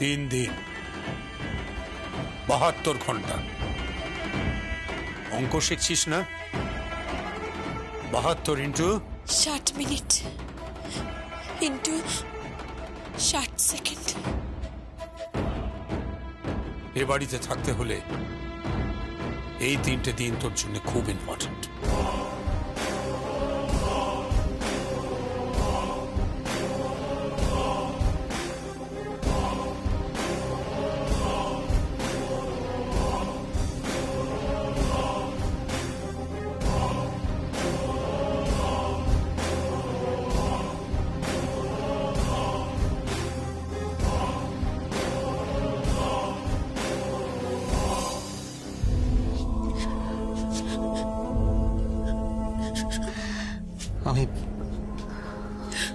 3 দিন 72 ঘন্টা। অঙ্ক শিখছিস না? 72 ইন্টু 60 মিনিট ইন্টু 60 সেকেন্ড। এ বাড়িতে থাকতে হলে এই 3টে দিন তোর জন্য খুব ইম্পর্টেন্ট।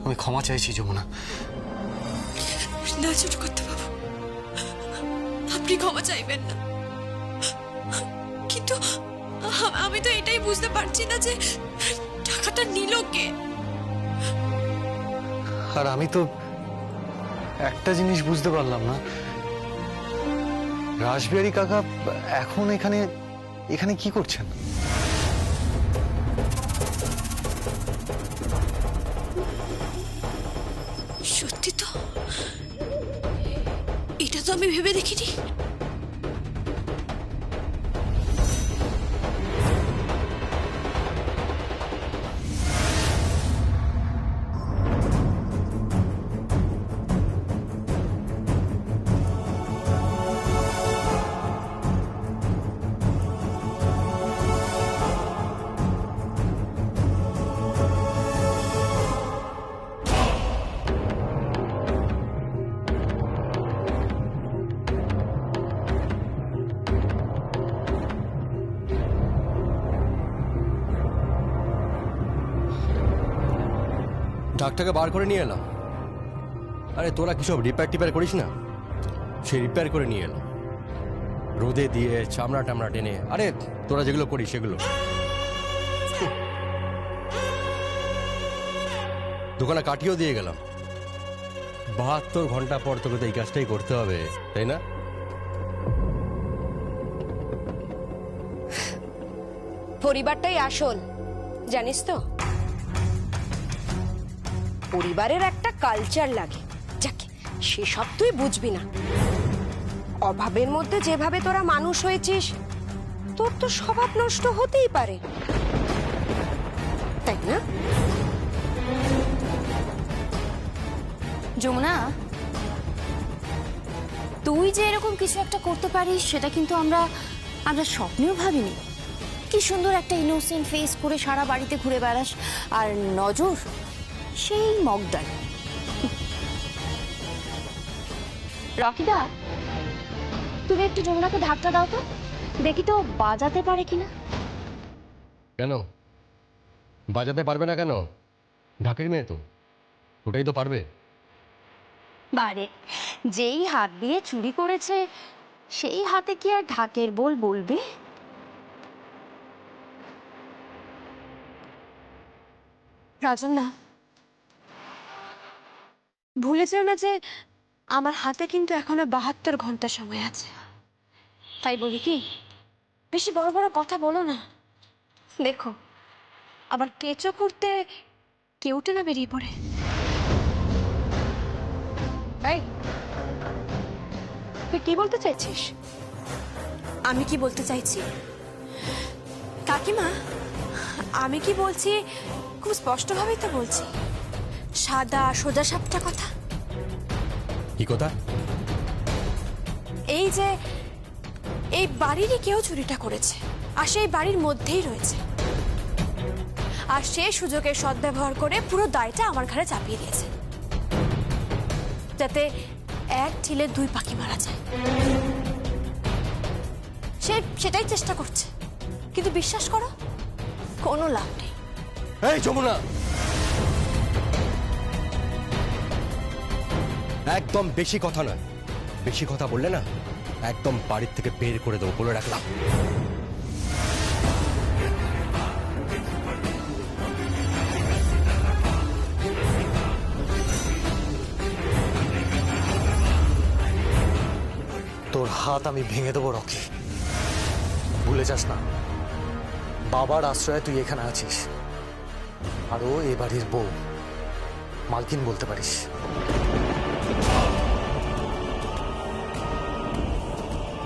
আমি ক্ষমা চাইছি যমুনা। না ছোট করতে বাবু, আপনি ক্ষমা চাইবেন না, কিন্তু আমি তো এটাই বুঝতে পারছি না যে টাকাটা নিল কে। আর আমি তো একটা জিনিস বুঝতে পারলাম না, রাসবিহারী কাকা এখন এখানে কি করছেন? সত্যি তো, এটা তো আমি ভেবে দেখিনি। ডাকটাকে বার করে নিয়ে এলাম। আরে তোরা কিসব রিপেয়ার করিস না, সে রিপেয়ার করে নিয়ে এলাম, রোদে দিয়ে চামড়া টামড়া টেনে। আরে তোরা যেগুলো করিস সেগুলো। দোকানে কাটিয়েও দিয়ে গেলাম। 72 ঘন্টা পর তোকে তো এই কাজটাই করতে হবে, তাই না? পরিবারটাই আসল, জানিস তো। পরিবারের একটা কালচার লাগে, যাকে সেসব তুই বুঝবি না। অভাবের মধ্যে যেভাবে তোরা মানুষ হয়েছিস, তোর তো স্বভাব নষ্ট হতেই পারে, তাই না? যমুনা, তুই যে এরকম কিছু একটা করতে পারিস সেটা কিন্তু আমরা স্বপ্নেও ভাবিনি। কি সুন্দর একটা ইনোসেন্ট ফেস করে সারা বাড়িতে ঘুরে বেড়াস, আর নজর সেই মগডাল। রকিদা, তুমি একটু যমুনাকে ধাক্কা দাও তো, দেখি তো বাজাতে পারে কিনা। কেন বাজাতে পারবে না? কেন? ঢাকের মেয়ে তো, ওটাই তো পারবে। বারে, যেই হাত দিয়ে চুরি করেছে সেই হাতে কি আর ঢাকের বোল বলবে? রাজন্না, ভুলে যেও না যে আমার হাতে কিন্তু এখনো 72 ঘন্টা সময় আছে। তাই বলি কি, বেশি বড় বড় কথা বলো না। দেখো, আবার কেঁচো করতে কেউটে না বেরিয়ে পড়ে। এই, তুই কি বলতে চাইছিস? আমি কি বলতে চাইছি কাকিমা, আমি কি বলছি খুব স্পষ্টভাবেই তো বলছি, সাদা সোজা সাপটা কথা। কি কথা? এই যে এই বাড়িরই কেউ চুরিটা করেছে, আর সেই বাড়ির মধ্যেই রয়েছে, আর সে সুযোগের সদ্ব্যবহার করে পুরো দায়টা আমার ঘাড়ে চাপিয়ে দিয়েছে, যাতে এক ঢিলে 2 পাখি মারা যায়। সে সেটাই চেষ্টা করছে, কিন্তু বিশ্বাস করো কোনো লাভ নেই। এই যমুনা, একদম বেশি কথা নয়। বেশি কথা বললে না একদম বাড়ির থেকে বের করে দেবো, বলে রাখলাম। তোর হাত আমি ভেঙে দেবো রকি, ভুলে যাস না বাবার আশ্রয়ে তুই এখানে আছিস, আর ও এ বাড়ির বউ, মালকিন বলতে পারিস।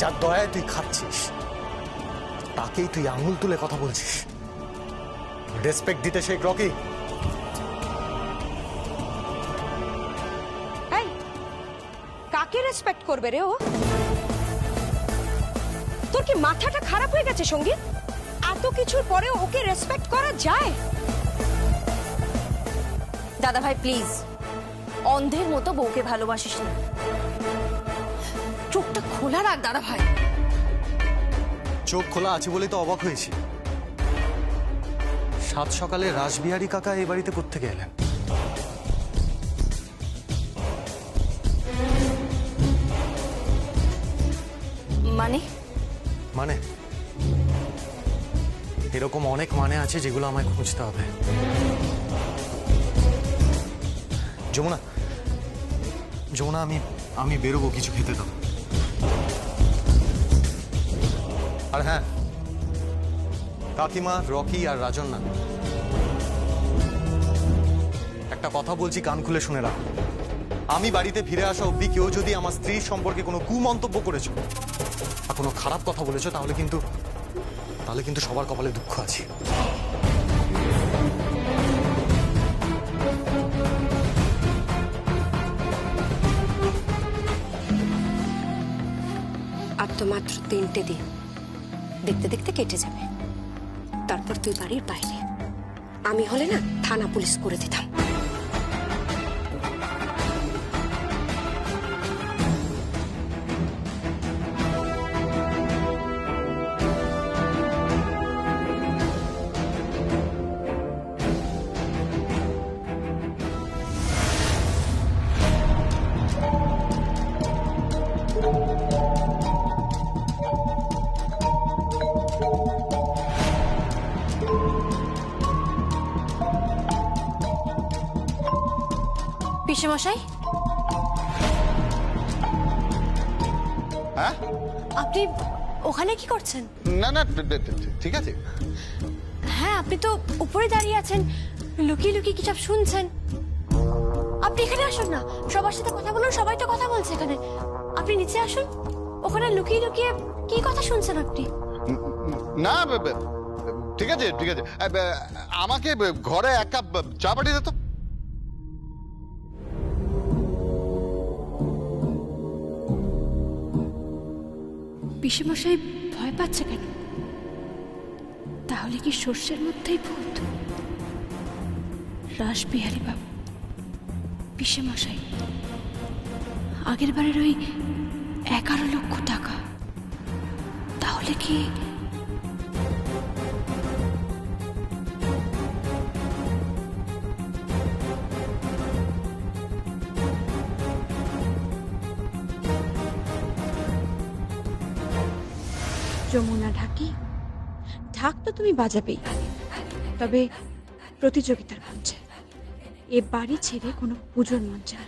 যার দয়ায় তুই খাচ্ছিস তাকেই তুই আঙুল তুলে কথা বলছিস। রেসপেক্ট দিতে শেখ রকি। এই, কাকে রেসপেক্ট করবে রে ও? তোর কি মাথাটা খারাপ হয়ে গেছে সঙ্গীত? এত কিছুর পরে ওকে রেসপেক্ট করা যায়? দাদা ভাই প্লিজ, অন্ধের মতো বউকে ভালোবাসিস না, চোখটা খোলা রাখ দাদা ভাই। চোখ খোলা আছে বলেই তো অবাক হয়েছি। সাত সকালে রাসবিহারী কাকা এই বাড়িতে কোত্থেকে এলেন? মানে মানে এরকম অনেক মানে আছে যেগুলো আমায় খুঁজতে হবে। যমুনা, যমুনা, আমি বেরোবো, কিছু খেতে দাও। আর হ্যাঁ, কাকিমা, রকি আর রাজন্না, একটা কথা বলছি, কান খুলে শুনে রাখো। আমি বাড়িতে ফিরে আসা অবধি কেউ যদি আমার স্ত্রীর সম্পর্কে কোনো কুমন্তব্য করেছো আর কোনো খারাপ কথা বলেছো তাহলে কিন্তু সবার কপালে দুঃখ আছে। আর তো মাত্র 3টে দিন, দেখতে দেখতে কেটে যাবে। তারপর তুই বাড়ির বাইরে। আমি হলে না থানা পুলিশ করে দিতাম। পিসেমশাই, হ্যাঁ, আপনি ওখানে কি করছেন? না না, ঠিক আছে। হ্যাঁ, আপনি তো উপরে দাঁড়িয়ে আছেন, লুকিয়ে লুকিয়ে কি সব শুনছেন। আপনি এখানে আসুন না, সবার সাথে কথা বলুন, সবাই তো কথা বলছে এখানে। আপনি নিচে আসুন, ওখানে লুকিয়ে লুকিয়ে কি কথা শুনছেন আপনি? না, ঠিক আছে ঠিক আছে, আমাকে ঘরে 1 কাপ চা পাঠিয়ে দে তো। পিসেমশাই ভয় পাচ্ছে কেন? তাহলে কি শস্যের মধ্যেই ভূত? রাসবিহারী বাবু, পিসেমশাই, আগের বারের ওই 11 লক্ষ টাকা, তাহলে কি? যমুনা ঢাকি, ঢাক তো তুমি বাজাবেই, তবে প্রতিযোগিতার মঞ্চে, এ বাড়ি ছেড়ে কোনো পুজোর মঞ্চে না।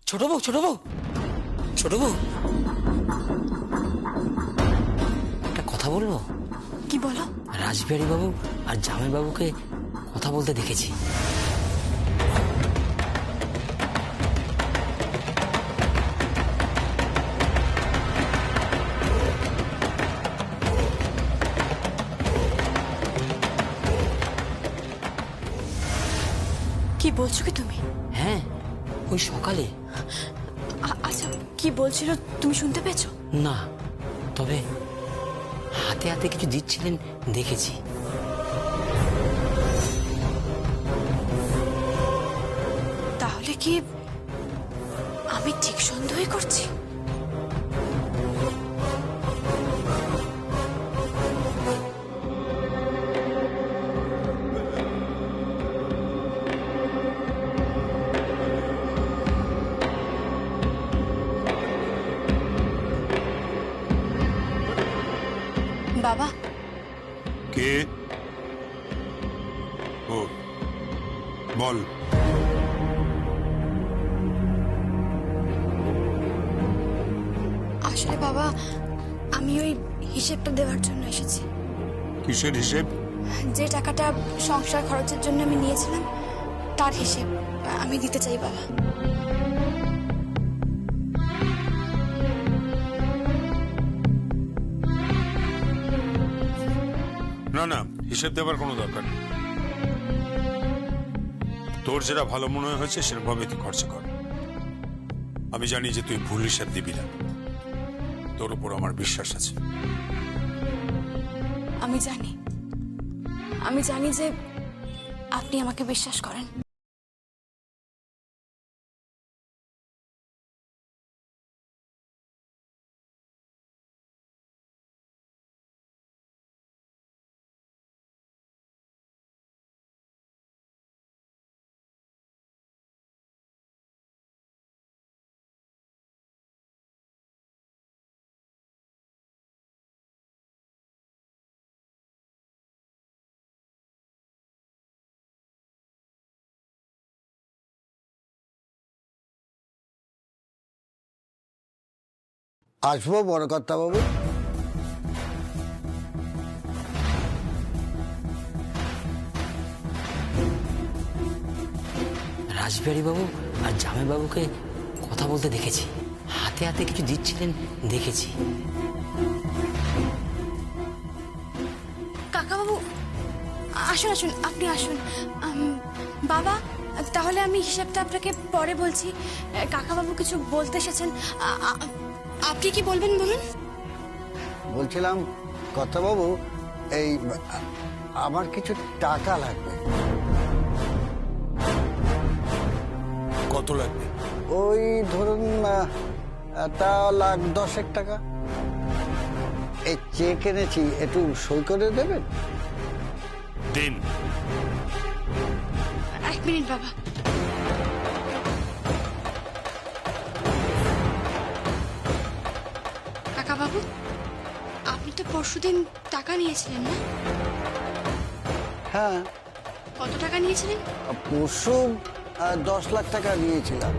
ছোট বউ, ছোট বউ, ছোট বউ, একটা কথা বলবো? কি বলো? রাসবিহারী বাবু আর জামাই বাবুকে কথা বলতে দেখেছি। কি বলছো কি তুমি? হ্যাঁ, ওই সকালে। আচ্ছা, কি বলছিল তুমি শুনতে পেয়েছো? না, তবে হাতে হাতে কিছু দিচ্ছিলেন দেখেছি। তাহলে কি আমি ঠিক সন্দেহই করছি? বাবা, কে? ও বল। আসলে বাবা, আমি ওই হিসেবটা দেওয়ার জন্য এসেছি। কিসের হিসেব? যে টাকাটা সংসার খরচের জন্য আমি নিয়েছিলাম তার হিসেব আমি দিতে চাই বাবা। না না, হিসেব দেওয়ার কোনো দরকার নেই। তোর যেটা ভালো মনে হয়েছে সেরকমভাবে তুই খরচা কর। আমি জানি যে তুই ভুল হিসাব দিবি না, তোর উপর আমার বিশ্বাস আছে। আমি জানি যে আপনি আমাকে বিশ্বাস করেন। আসবো বড় কথা বাবু। রাসবিহারী বাবু আর জামাই বাবুকে কথা বলতে দেখেছি, হাতে হাতে কিছু দিচ্ছিলেন দেখেছি। কাকাবাবু আসুন আসুন, আপনি আসুন। বাবা, তাহলে আমি হিসাবটা আপনাকে পরে বলছি। কাকাবাবু কিছু বলতে এসেছেন, আপনি কি বলবেন বলুন। বলছিলাম কথা বাবু, এই আমার কিছু টাকা লাগবে। কত লাগবে? ওই ধরুন তা 1,10,000 টাকা। এই চেক এনেছি, একটু সই করে দেবেন? দিন। 1 মিনিট বাবা। কাকাবাবু, আপনি তো পরশুদিন টাকা নিয়েছিলেন না? হ্যাঁ, কত টাকা নিয়েছিলেন? পরশু 10 লাখ টাকা নিয়েছিলাম,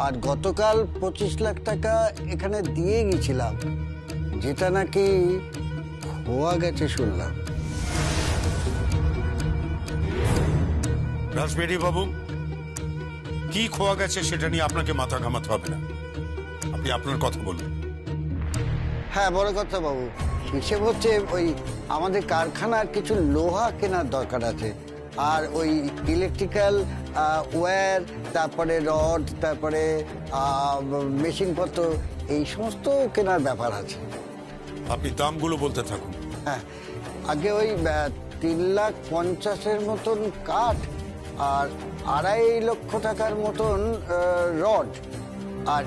আর গতকাল 25 লাখ টাকা এখানে দিয়ে গেছিলাম, যেটা নাকি খোয়া গেছে শুনলাম। রাসবিহারী বাবু, কি খোয়া গেছে সেটা নিয়ে আপনাকে মাথা ঘামাতে হবে না, আপনি আপনার কথা বলুন। হ্যাঁ বড় কথা বাবু, হিসেব হচ্ছে ওই আমাদের কারখানার কিছু লোহা কেনার দরকার আছে, আর ওই ইলেকট্রিক্যাল ওয়্যার, তারপরে রড, তারপরে মেশিনপত্র, এই সমস্ত কেনার ব্যাপার আছে। আপনি দামগুলো বলতে থাকুন। হ্যাঁ, আগে ওই 3,50,000 মতন কাঠ, আর 2.5 লক্ষ টাকার মতন রড, আর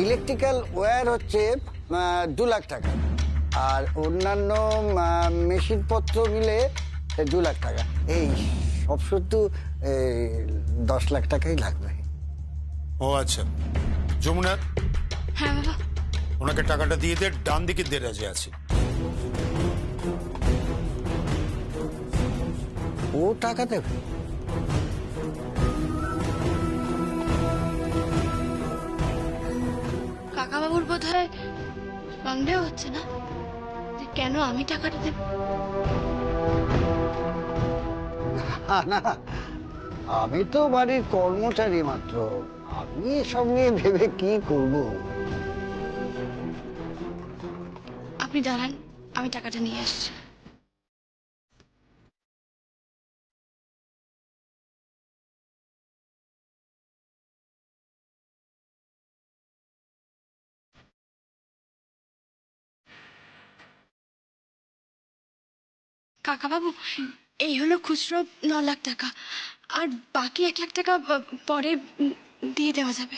ইলেকট্রিক্যাল ওয়্যার হচ্ছে 2 লাখ টাকা, আর অন্যান্য মেশিনপত্র মিলে 2 লাখ টাকা। এই সব শুধু 10 লাখ টাকাই লাগবে। ও আচ্ছা, যমুনা হ্যাঁ বাবা। ওনাকে টাকাটা দিয়ে দে, ডান দিকে দেরাজে আছে। ও টাকা দেবে? কাকাবাবুর বোধ হয় সন্দেহ হচ্ছে না যে কেন আমি টাকাটা দেব। না, আমি তো বাড়ির কর্মচারী মাত্র, আমি এসব নিয়ে ভেবে কি করব। আপনি দাঁড়ান, আমি টাকাটা নিয়ে আসছি। কাকাবাবু, এই হলো খুচরো 9 লাখ টাকা, আর বাকি 1 লাখ টাকা পরে দিয়ে দেওয়া যাবে।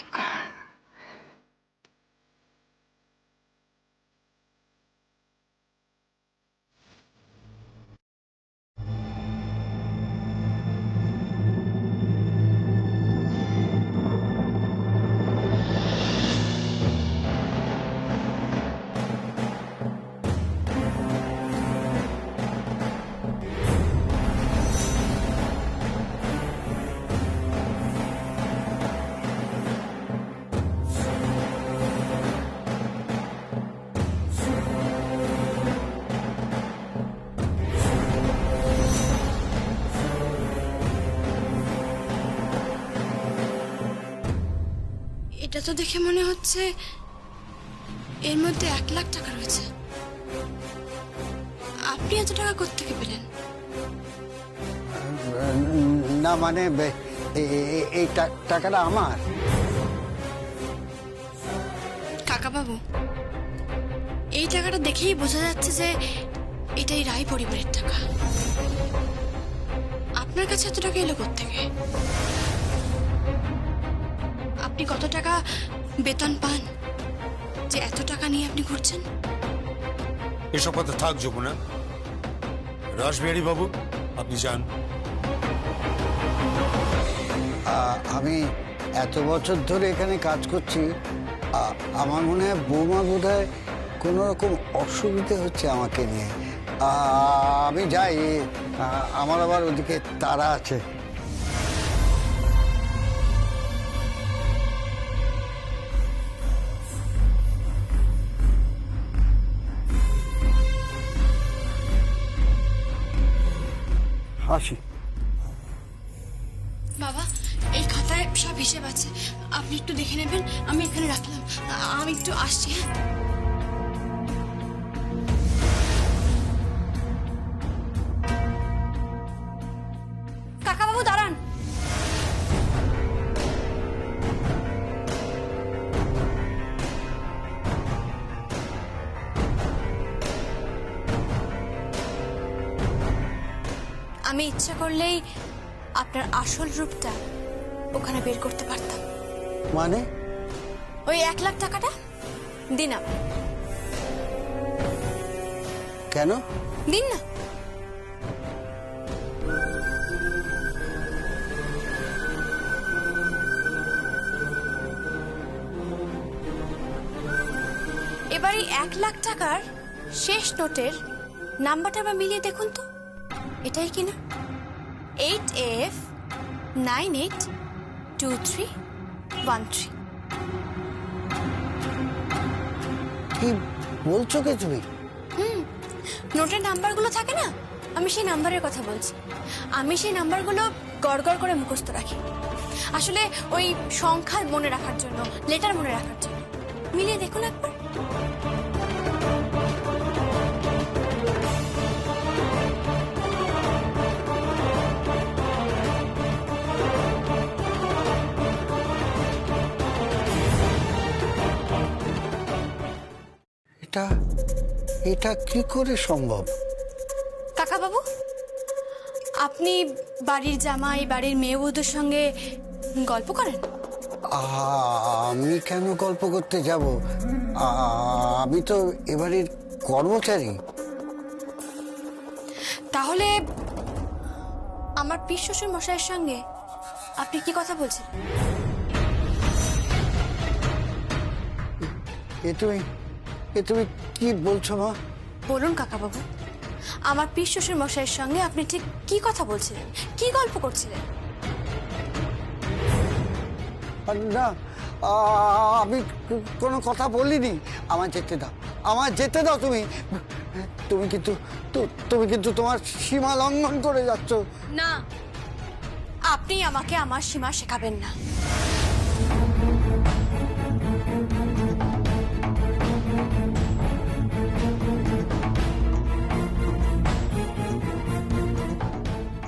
এটা তো দেখে মনে হচ্ছে এর মধ্যে 1 লাখ টাকা রয়েছে। আপনি এত টাকা কোত্থেকে পেলেন? না মানে এই টাকাটা আমার। কাকাবাবু, এই টাকাটা দেখেই বোঝা যাচ্ছে যে এটাই রায় পরিবারের টাকা। আপনার কাছে এত টাকা এলো কোত্থেকে? আপনি কত টাকা বেতন পান যে এত টাকা নিয়ে আপনি ঘুরছেন? এসব কথা থাক যমুনা। রাসবিহারী বাবু, আপনি যান। আমি এত বছর ধরে এখানে কাজ করছি, আমার মনে হয় বৌমা বোধ হয় কোনো রকম অসুবিধে হচ্ছে আমাকে নিয়ে। আমি যাই, আমার আবার ওদিকে তাড়া আছে। আসি। বাবা, এই খাতায় সব হিসেব আছে, আপনি একটু দেখে নেবেন। আমি এখানে রাখলাম, আমি একটু আসছি। হ্যাঁ, কাকাবাবু দাঁড়ান। আমি ইচ্ছা করলেই আপনার আসল রূপটা ওখানে বের করতে পারতাম। মানে? ওই 1 লাখ টাকাটা দিন আমায়। কেন? দিন না। এবার এই 1 লাখ টাকার শেষ নোটের নাম্বারটা আবার মিলিয়ে দেখুন তো, এটাই কিনা? 8F982313। কি বলছো কি তুমি? নোটের নাম্বারগুলো থাকে না, আমি সেই নাম্বারের কথা বলছি। আমি সেই নাম্বারগুলো গড়গড় করে মুখস্থ রাখি, আসলে ওই সংখ্যা মনে রাখার জন্য, লেটার মনে রাখার জন্য। মিলিয়ে দেখুন একবার। এটা কি করে সম্ভব? কাকাবাবু, আপনি বাড়ির জামাই, বাড়ির মেয়ে বউদের সঙ্গে গল্প করেন? আমি কেন গল্প করতে যাব? আমি তো এবারের কর্মচারী। তাহলে আমার পিস শ্বশুর মশাইয়ের সঙ্গে আপনি কি কথা বলছেন? এ তুমি কি বলছো মা? বলুন কাকাবাবু, আমার পিস শ্বশুর মশাইয়ের সঙ্গে আপনি ঠিক কি কথা বলছিলেন, কি গল্প করছিলেন? না, আমি কোনো কথা বলিনি। আমার যেতে দাও। তুমি কিন্তু তোমার সীমা লঙ্ঘন করে যাচ্ছ। না, আপনি আমাকে আমার সীমা শেখাবেন না।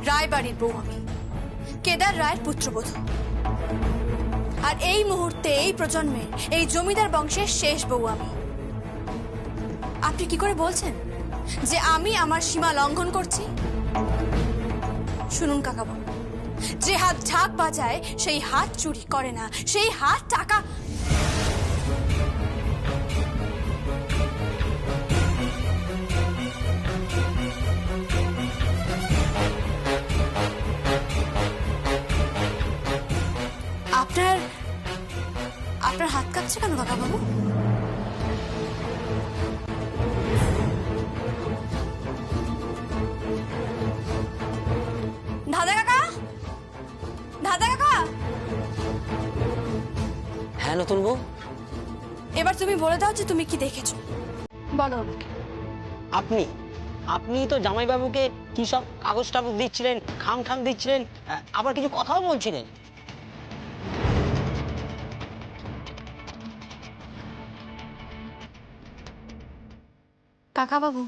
রায় বাড়ির বউ আমি, কেদার রায়ের পুত্রবধূ। আর এই মুহূর্তে, এই প্রজন্মে, এই জমিদার বংশের শেষ বউ আমি। আপনি কি করে বলছেন যে আমি আমার সীমা লঙ্ঘন করছি? শুনুন কাকাবাবু, যে হাত ঢাক বাজায় সেই হাত চুরি করে না, সেই হাত টাকা। আপনার হাত কাঁপছে কেন কাকাবাবু? দাদা কাকা, দাদা কাকা। হ্যাঁ নতুন বউ, এবার তুমি বলে দাও যে তুমি কি দেখেছো। বলো। আপনি তো জামাইবাবুকে কি সব কাগজ টাগজ দিচ্ছিলেন, খাম দিচ্ছিলেন, আবার কিছু কথাও বলছিলেন। কাকাবাবু,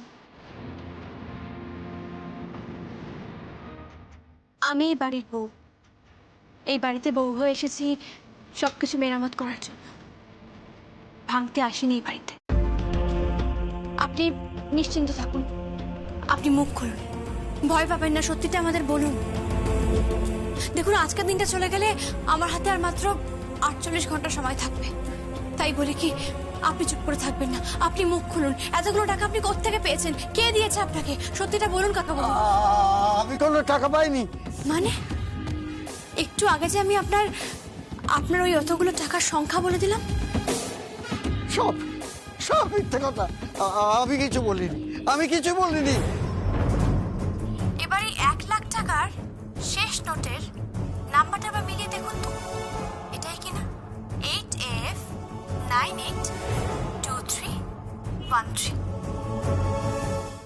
আমি এই বাড়ির বউ। এই বাড়িতে বউ হয়ে এসেছি সবকিছু মেরামত করার জন্য, ভাঙতে আসিনি এই বাড়িতে। আপনি নিশ্চিন্ত থাকুন। আপনি মুখ খুলুন, ভয় পাবেন না, সত্যিটা আমাদের বলুন। দেখুন, আজকের দিনটা চলে গেলে আমার হাতে আর মাত্র 48 ঘন্টা সময় থাকবে। তাই বলি কি, আপনি চুপ করে থাকবেন না, আপনি মুখ খুলুন। এতগুলো টাকা আপনি কোত্থেকে পেয়েছেন? কে দিয়েছে আপনাকে? সত্যিটা বলুন কাকাবাবু। আমি কোনো টাকা পাইনি। মানে একটু আগে যে আমি আপনার ওই অতগুলো টাকার সংখ্যা বলে দিলাম, সব সব মিথ্যে কথা। আমি কিছু বলিনি, আমি কিছু বলিনি। এবার এই 1 লাখ টাকার শেষ নোটের নাম্বারটা আবার মিলিয়ে দেখুন তো, এটাই কিনা? 8F982313।